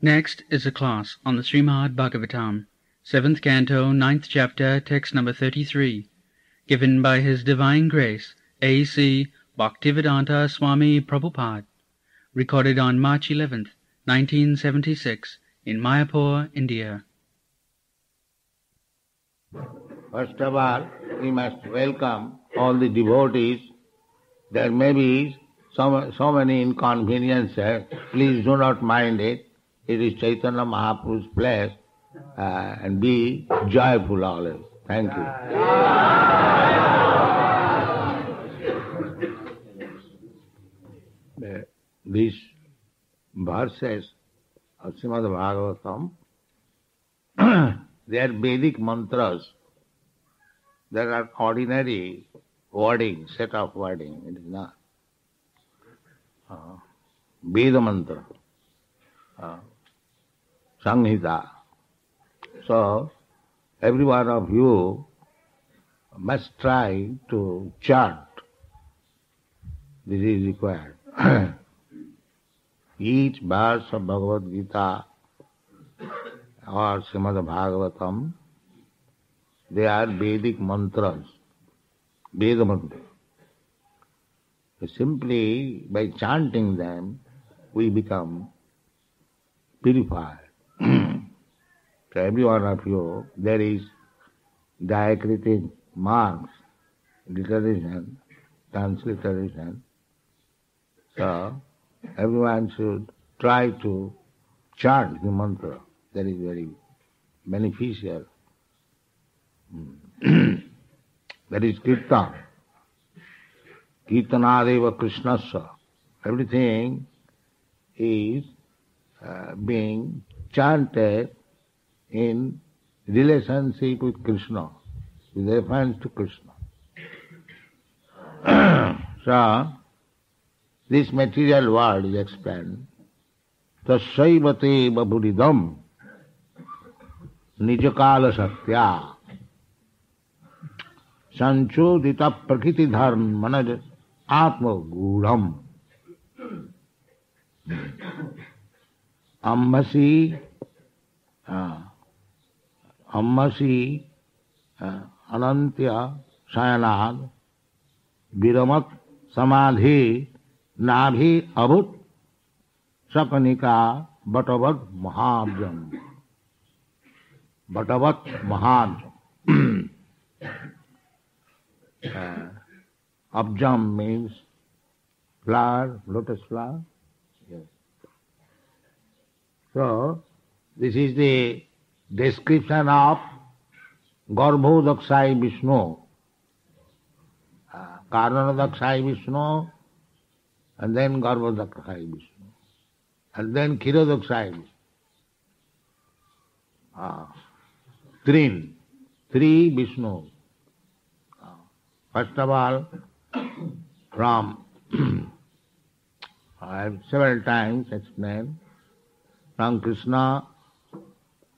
Next is a class on the Srimad Bhagavatam, 7th Canto, 9th Chapter, text number 33, given by His Divine Grace, A.C. Bhaktivedanta Swami Prabhupada, recorded on March 11th, 1976, in Mayapur, India. First of all, we must welcome all the devotees. There may be so many inconveniences. Please do not mind it. It is Chaitanya Mahaprabhu's place, and be joyful always. Thank you. These verses of Srimad Bhagavatam, they are Vedic mantras. There are ordinary wording, set of wording. It is not Veda mantra, Sanghita. So, every one of you must try to chant. This is required. Each verse of Bhagavad Gita or Srimad Bhagavatam, they are Vedic mantras, Veda mantras. Simply by chanting them, we become purified. To every one of you, there is diacritic marks, literation, transliteration. So, everyone should try to chant the mantra. That is very beneficial. That is kirtan. Kirtanadeva Krishnasya. Everything is being chanted in relationship with Krishna, with reference to Krishna. So, this material world is explained. Tasyaivate baburidam nijakala saktya sanchodita prakriti dharmanaj atma gudham ambasi anantya sayanad viramat samadhi nabhi abut sakanika batavat mahabjam. Batavat mahabjam. Abjam means flower, lotus flower. Yes. So, this is the description of Garbhodakshai Vishnu, Karanadakshay Vishnu, and then Garbhodakshai Vishnu, and then Kshirodakshai Vishnu. Three Vishnu. First of all, from I have several times explained, from Krishna,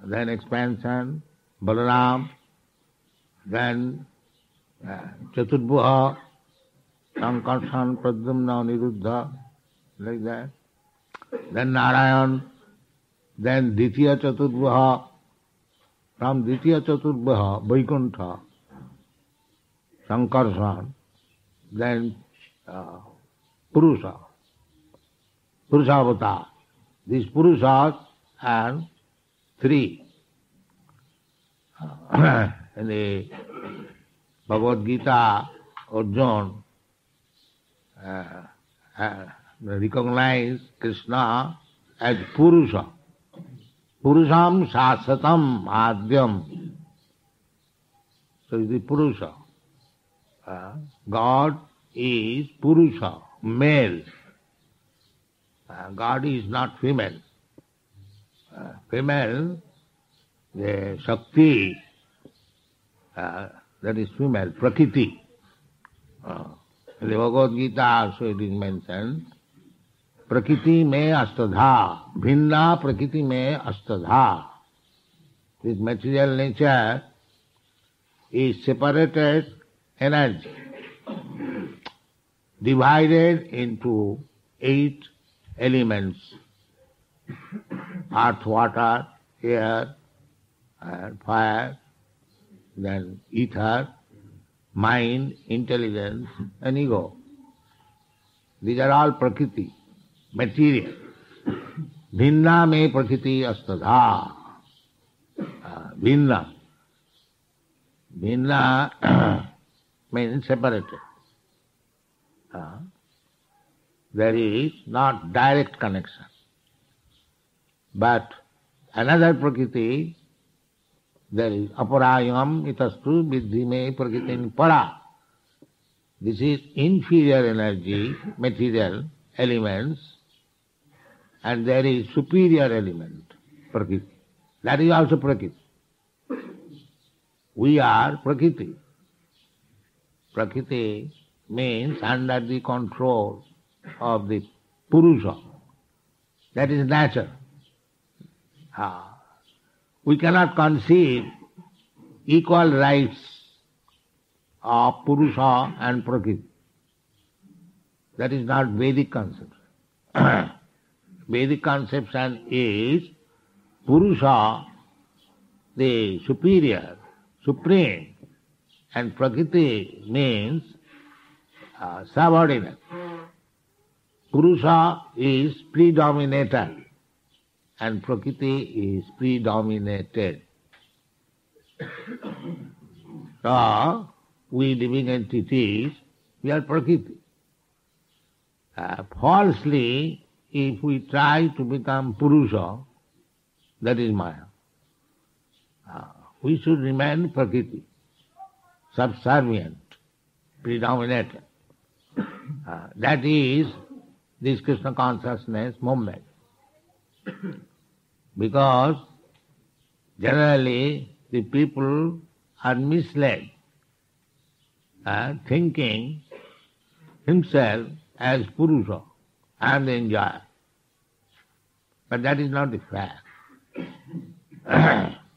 then expansion, Balaram, then Chaturbhuha, Sankarshan, Pradyumna, Niruddha, like that. Then Narayan, then Ditya Chaturbhuha, from Ditya Chaturbhuha, Vaikuntha, Sankarshan, then Purusha, Purusavatar. These Purushas and three. In the Bhagavad Gita, Arjuna recognize Krishna as Purusha. Purusham Sasatam Adhyam. So is the Purusha. God is Purusha, male. God is not female. Female, the Shakti, that is female, Prakriti. In the Bhagavad Gita also it is mentioned, Prakriti me astadha, bhinna prakriti me astadha. This material nature is separated energy, divided into 8 elements. earth, water, air, and fire, then ether, mind, intelligence, and ego. These are all prakriti, material. Bhinna me prakriti astadha. Bhinna. Bhinna means separated. There is not direct connection. But another prakriti, there is aparayam itastu vidhi me prakritin para. This is inferior energy, material elements, and there is superior element, prakriti. That is also prakriti. We are prakriti. Prakriti means under the control of the Purusha. That is nature. We cannot conceive equal rights of Purusha and Prakriti. That is not Vedic conception. Vedic conception is Purusha, the superior, supreme, and Prakriti means subordinate. Purusha is predominator and Prakriti is predominated. So, we living entities, we are Prakriti. Falsely, if we try to become Purusha, that is Maya. We should remain Prakriti, subservient, predominated. That is this Krishna consciousness movement. Because generally the people are misled, thinking himself as Purusha, I am the enjoyer. But that is not the fact.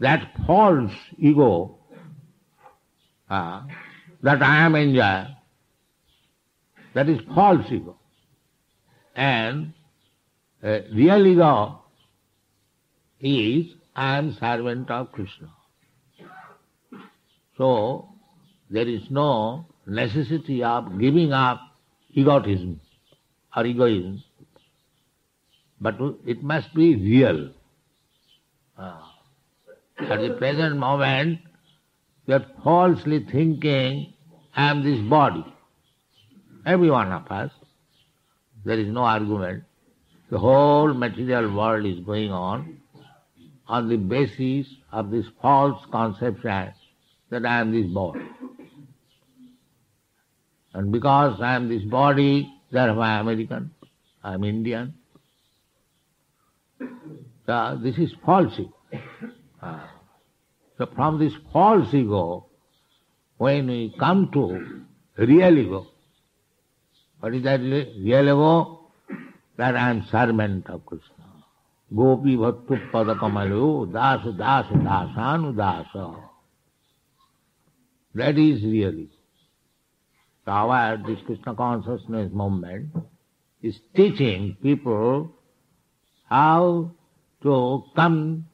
That false ego, that I am enjoyer, that is false ego. And real ego is I am servant of Krishna. So there is no necessity of giving up egotism or egoism, but it must be real. At the present moment, we are falsely thinking, I am this body. Every one of us, there is no argument. The whole material world is going on the basis of this false conception that I am this body. And because I am this body, therefore I am American, I am Indian. So this is false ego. So from this false ego, when we come to real ego, what is that real ego? That I am servant of Krishna. Gopi bhattu pada kamalu dasa dasa dasanu dasa. That is real ego. So our this Krishna consciousness movement is teaching people how to come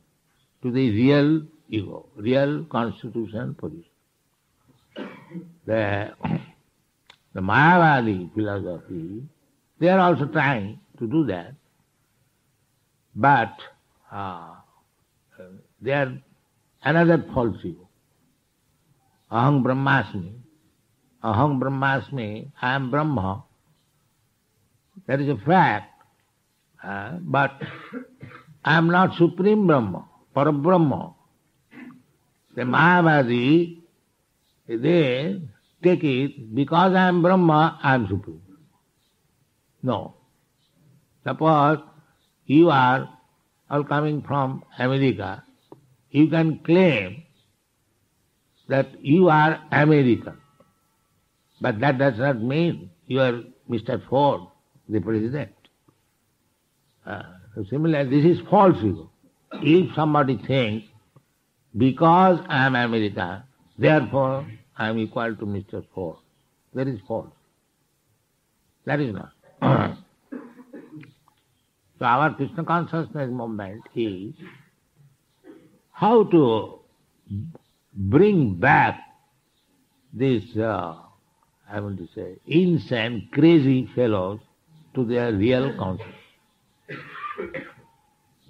to the real ego, real constitution position. The Mayavadi philosophy, they are also trying to do that, but they are another false ego. Aham Brahmasmi, I am Brahma. That is a fact, but I am not Supreme Brahma, Parabrahma. The Mayavadi, they take it, because I am Brahma, I am Supreme. No. Suppose you are all coming from America, you can claim that you are American. But that does not mean you are Mr. Ford, the president. Similarly, this is false ego. If somebody thinks, because I am American, therefore I am equal to Mr. Ford, that is false. That is not. So our Krishna consciousness movement is how to bring back these, I want to say, insane, crazy fellows to their real consciousness.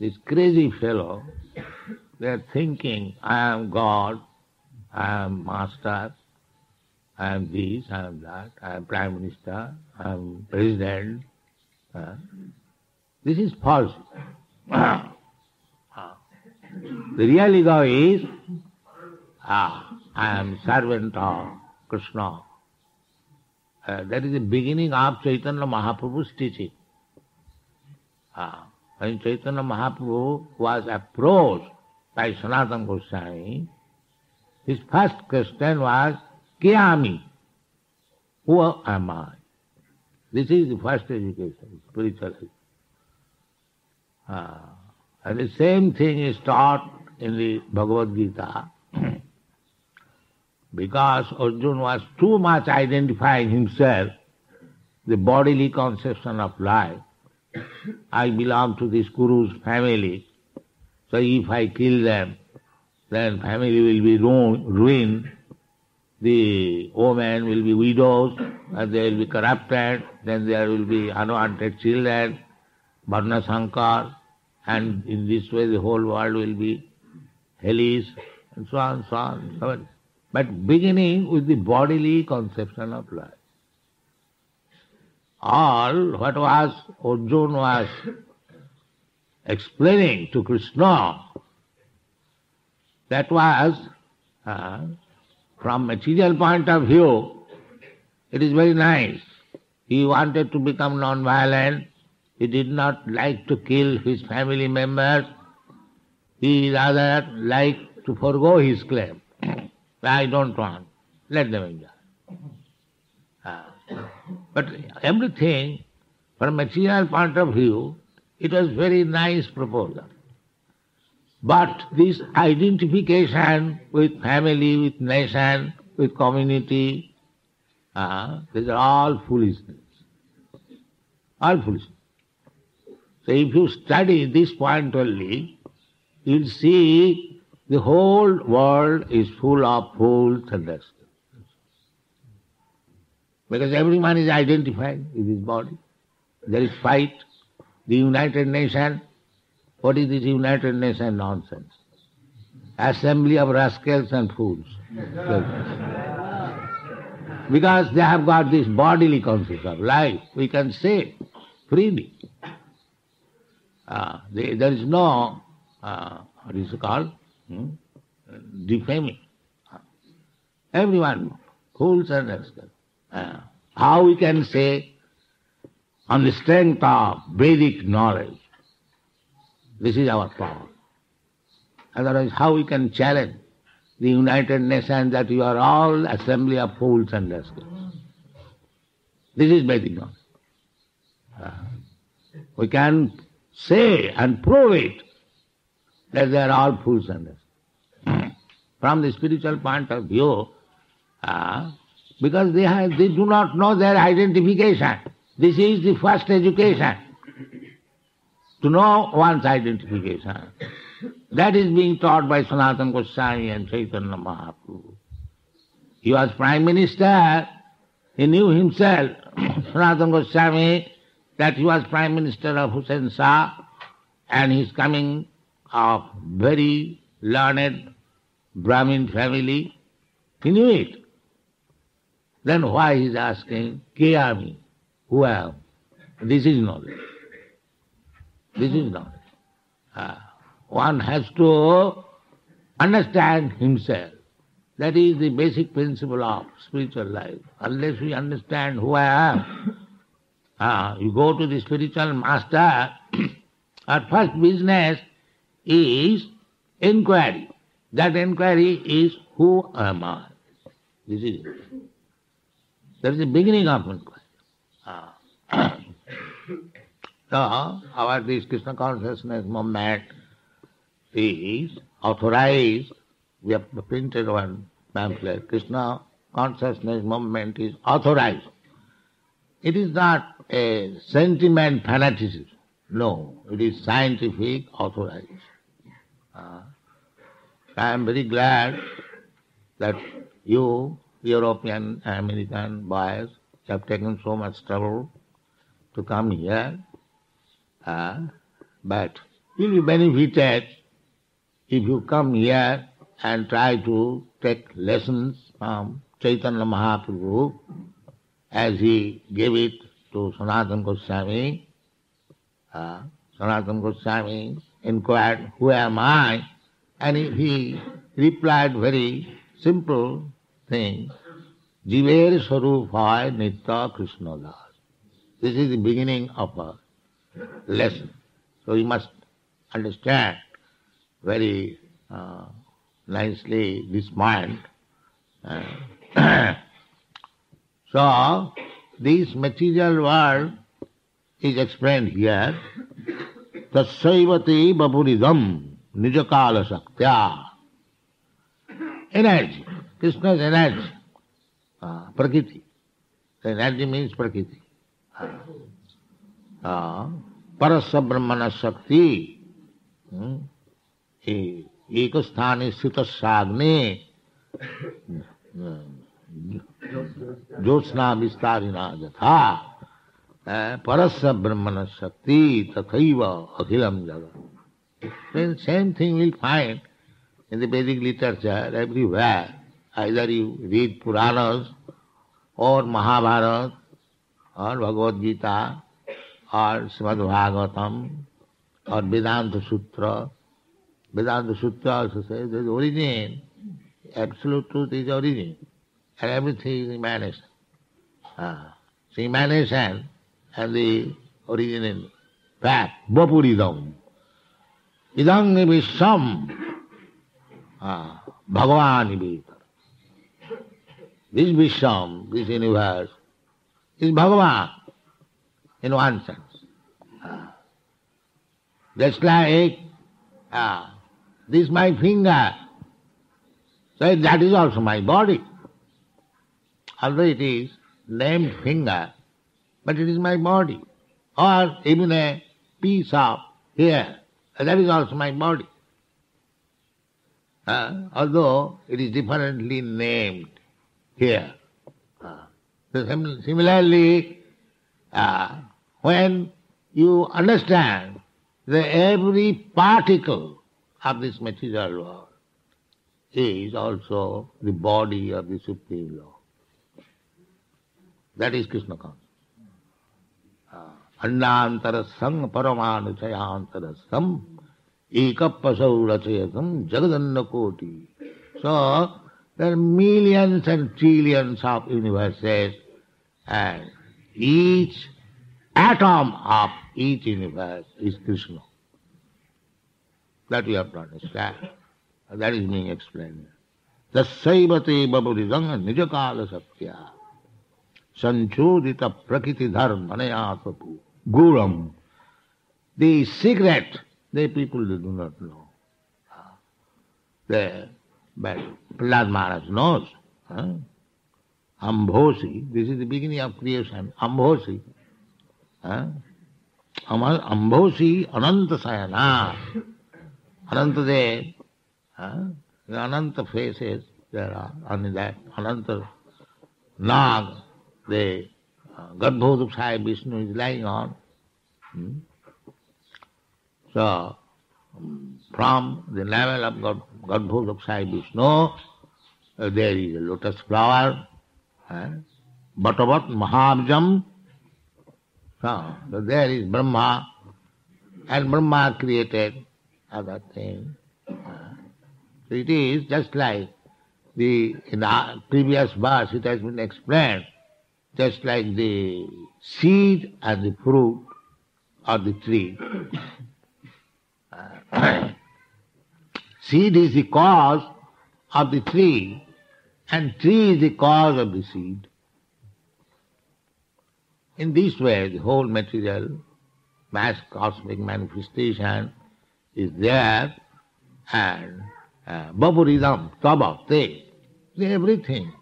This crazy fellow, they are thinking, I am God, I am master, I am this, I am that, I am Prime Minister, I am President. This is false. The real ego is, I am servant of Krishna. That is the beginning of Chaitanya Mahaprabhu's teaching. When Chaitanya Mahaprabhu was approached by Sanatana Goswami, his first question was, Kiyami? Who am I? This is the first education, spiritual education. And the same thing is taught in the Bhagavad Gita. Because Arjuna was too much identifying himself, the bodily conception of life. I belong to this Guru's family, so if I kill them, then family will be ruined, the women will be widows, and they will be corrupted, then there will be unwanted children, Varna Sankar, and in this way the whole world will be hellish, and so on, so on, so on. But beginning with the bodily conception of life. All what was Arjuna was explaining to Krishna, that was, from material point of view, it is very nice. He wanted to become non-violent. He did not like to kill his family members. He rather liked to forego his claim. I don't want. Let them enjoy. But everything, from material point of view, it was very nice proposal. But this identification with family, with nation, with community, these are all foolishness. All foolishness. So if you study this point only, you'll see the whole world is full of fools and rascals. Because everyone is identified with his body. There is fight. The United Nations, what is this United Nations nonsense? Assembly of rascals and fools. Because they have got this bodily concept of life, we can say freely. There is no, what is it called? Defaming. Everyone, fools and rascals. How we can say, on the strength of Vedic knowledge, this is our power. Otherwise, how we can challenge the United Nations that you are all assembly of fools and rascals? This is Vedic knowledge. We can say and prove it that they are all fools and rascals. From the spiritual point of view, because they do not know their identification. This is the first education, to know one's identification. That is being taught by Sanatana Goswami and Chaitanya Mahaprabhu. He was Prime Minister, he knew himself, Sanatana Goswami, that he was Prime Minister of Hussain Shah, and he is coming of very learned Brahmin family. He knew it. Then why he is asking, Kiyami, who am? This is knowledge. This is knowledge. One has to understand himself. That is the basic principle of spiritual life. Unless we understand who I am, you go to the spiritual master, our first business is inquiry. That inquiry is, who am I? This is it. That is the beginning of inquiry. So, our this Krishna consciousness movement is authorized. We have printed one pamphlet. Krishna consciousness movement is authorized. It is not a sentiment fanaticism. No, it is scientific authorized. I am very glad that you, European, American boys, have taken so much trouble to come here. But you will be benefited if you come here and try to take lessons from Chaitanya Mahaprabhu as he gave it to Sanatana Goswami. Sanatana Goswami inquired, "Who am I?" And he replied very simple thing, "Jiver Swarupaya Nitya Krishna Das." This is the beginning of a lesson. So you must understand very nicely this point. So this material world is explained here. Tasaivati bapuridam nijakala saktya. Energy. Krishna's energy. Prakriti. The energy means Prakriti. Parasya Brahmana Shakti. Ekasthani sthita sagne. Jyotsna vistarina jatha. Parasya Brahmana Shakti tathaiva akhilam jagat. Then same thing we'll find in the Vedic literature everywhere. Either you read Puranas or Mahabharata or Bhagavad Gita or Srimad Bhagavatam or Vedanta Sutra. Vedanta Sutra also says there is origin. Absolute truth is origin. And everything is emanation. So emanation and the origin in fact. Vapuridam. Idam visham. Bhagavan vita. This Visham, this universe, is Bhagavan in one sense. Just like this my finger, so that is also my body. Although it is named finger, but it is my body. Or even a piece of hair, that is also my body. Although it is differently named here. Similarly, when you understand that every particle of this material world is also the body of the Supreme Lord. That is Krishna consciousness. Annantara sang paramanu chayantara sam ekapasau rachayatam jagadanna koti. So, there are millions and trillions of universes, and each atom of each universe is Krishna. That we have to understand. That is being explained. Tasaivate baburidanga nijakala satya sanchodita prakriti dharmanayatapu guram. The secret, the people do not know. But Prahlad Maharaj knows. Ambhosi, this is the beginning of creation. Ambhosi. Ambhosi Ananta Sayana. Ananta there. The Ananta faces there are only that. Ananta Nag, the Garbhodakshaya Vishnu is lying on. So, from the level of Garbhodakshaya Vishnu, there is a lotus flower, Bhatavat Mahabjam. So there is Brahma, and Brahma created other things. So it is just like in the previous verse it has been explained, just like the seed and the fruit of the tree. Seed is the cause of the tree, and tree is the cause of the seed. In this way, the whole material, mass cosmic manifestation is there, and Baburidam, Tabate, everything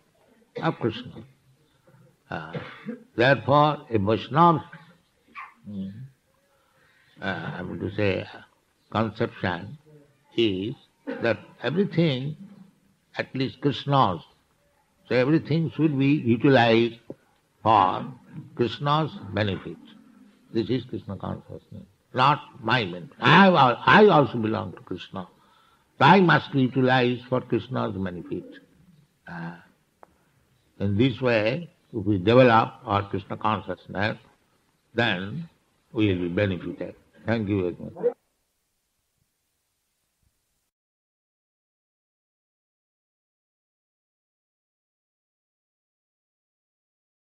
of Krishna. Therefore, a Vaishnava I mean to say, conception is that everything, at least Krishna's, so everything should be utilized for Krishna's benefit. This is Krishna consciousness, not my benefit. I also belong to Krishna. So I must utilize for Krishna's benefit. In this way, if we develop our Krishna consciousness, then we will be benefited. Thank you very much.